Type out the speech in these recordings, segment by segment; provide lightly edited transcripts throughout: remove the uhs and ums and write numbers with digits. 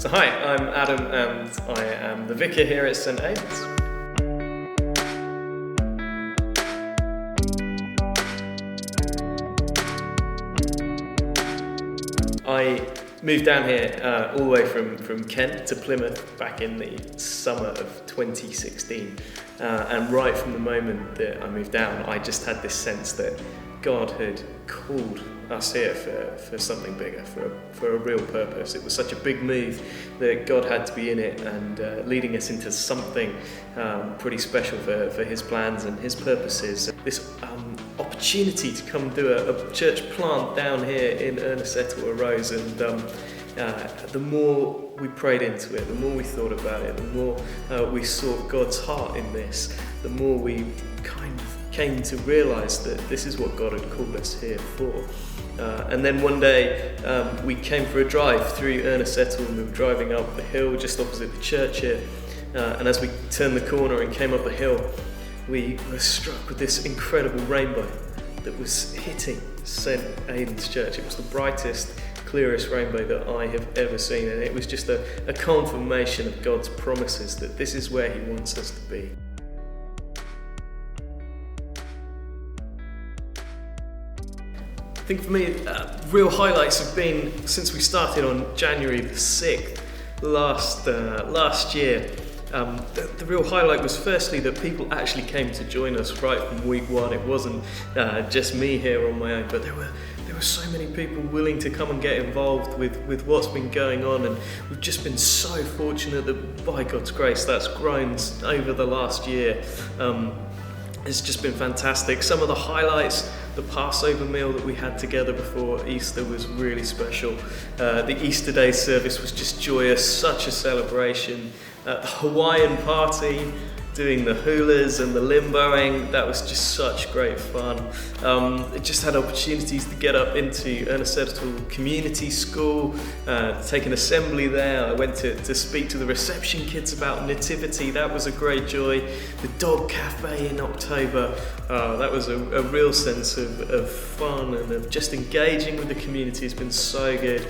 So hi, I'm Adam and I am the vicar here at St. Aidan's. I moved down here all the way from Kent to Plymouth back in the summer of 2016, and right from the moment that I moved down I just had this sense that God had called us here for something bigger, for a real purpose. It was such a big move that God had to be in it and leading us into something pretty special for His plans and His purposes. This opportunity to come do a church plant down here in Ernesettle arose, and the more we prayed into it, the more we thought about it, the more we sought God's heart in this, the more we kind of came to realise that this is what God had called us here for. And then one day we came for a drive through Ernesettle, and we were driving up the hill just opposite the church here, and as we turned the corner and came up the hill, we were struck with this incredible rainbow that was hitting St. Aidan's Church. It was the brightest, clearest rainbow that I have ever seen, and it was just a confirmation of God's promises that this is where He wants us to be. I think for me, real highlights have been since we started on January the 6th last year. The real highlight was firstly that people actually came to join us right from week one. It wasn't just me here on my own, but there were so many people willing to come and get involved with what's been going on, and we've just been so fortunate that by God's grace that's grown over the last year. It's just been fantastic. Some of the highlights: the Passover meal that we had together before Easter was really special. The Easter Day service was just joyous, such a celebration. The Hawaiian party, doing the hulas and the limboing, that was just such great fun. I just had opportunities to get up into Ernesettle Community School, take an assembly there. I went to speak to the reception kids about nativity. That was a great joy. The dog cafe in October, that was a real sense of fun and of just engaging with the community. It's been so good.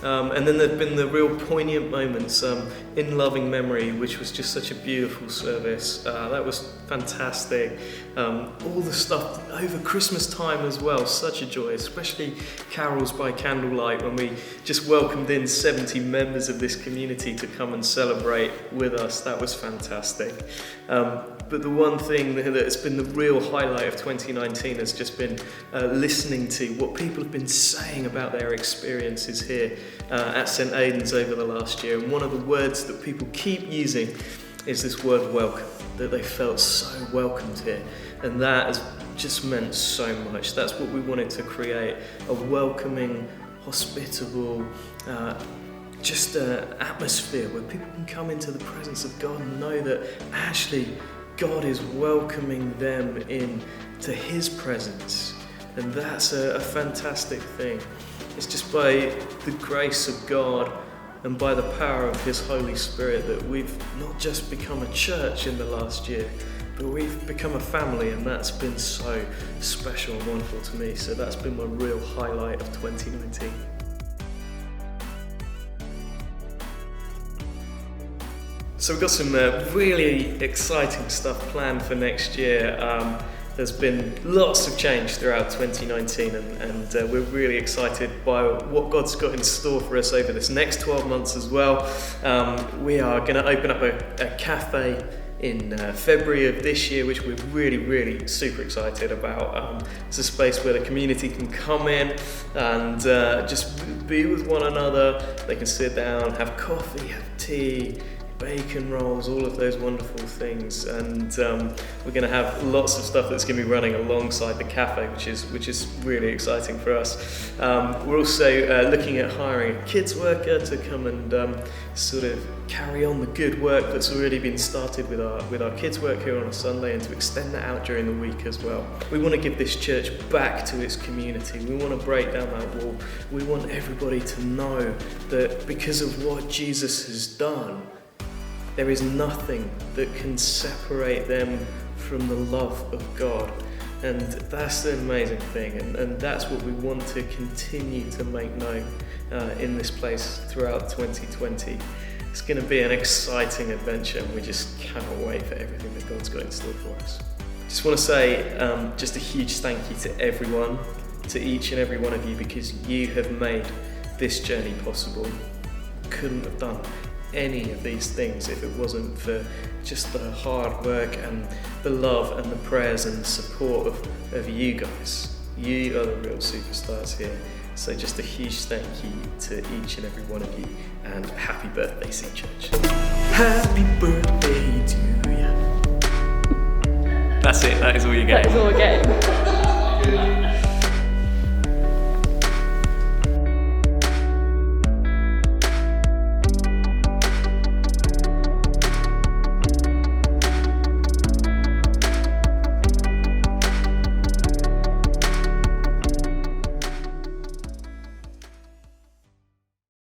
And then there've been the real poignant moments in loving memory, which was just such a beautiful service. That was fantastic. All the stuff over Christmas time as well, such a joy, especially carols by candlelight, when we just welcomed in 70 members of this community to come and celebrate with us. That was fantastic. But the one thing that's been the real highlight of 2019 has just been listening to what people have been saying about their experiences here at St. Aidan's over the last year. And one of the words that people keep using is this word welcome, that they felt so welcomed here. And that has just meant so much. That's what we wanted to create, a welcoming, hospitable, just an atmosphere where people can come into the presence of God and know that actually God is welcoming them in to His presence. And that's a fantastic thing. It's just by the grace of God and by the power of His Holy Spirit that we've not just become a church in the last year, but we've become a family, and that's been so special and wonderful to me. So that's been my real highlight of 2019. So we've got some really exciting stuff planned for next year. There's been lots of change throughout 2019, and we're really excited by what God's got in store for us over this next 12 months as well. We are going to open up a cafe in February of this year, which we're really super excited about. It's a space where the community can come in and just be with one another. They can sit down, have coffee, have tea, bacon rolls, all of those wonderful things, and we're going to have lots of stuff that's going to be running alongside the cafe, which is really exciting for us. We're also looking at hiring a kids worker to come and sort of carry on the good work that's already been started with our kids work here on a Sunday, and to extend that out during the week as well. We want to give this church back to its community. We want to break down that wall. We want everybody to know that because of what Jesus has done, there is nothing that can separate them from the love of God. And that's the amazing thing, and that's what we want to continue to make known in this place throughout 2020. It's going to be an exciting adventure, and we just cannot wait for everything that God's got in store for us. Just want to say just a huge thank you to everyone, to each and every one of you, because you have made this journey possible. Couldn't have done any of these things if it wasn't for just the hard work and the love and the prayers and the support of you guys. You are the real superstars here. So just a huge thank you to each and every one of you, and happy birthday, SeaChurch. Happy birthday to you. That's it, that is all you get. That is all we're getting.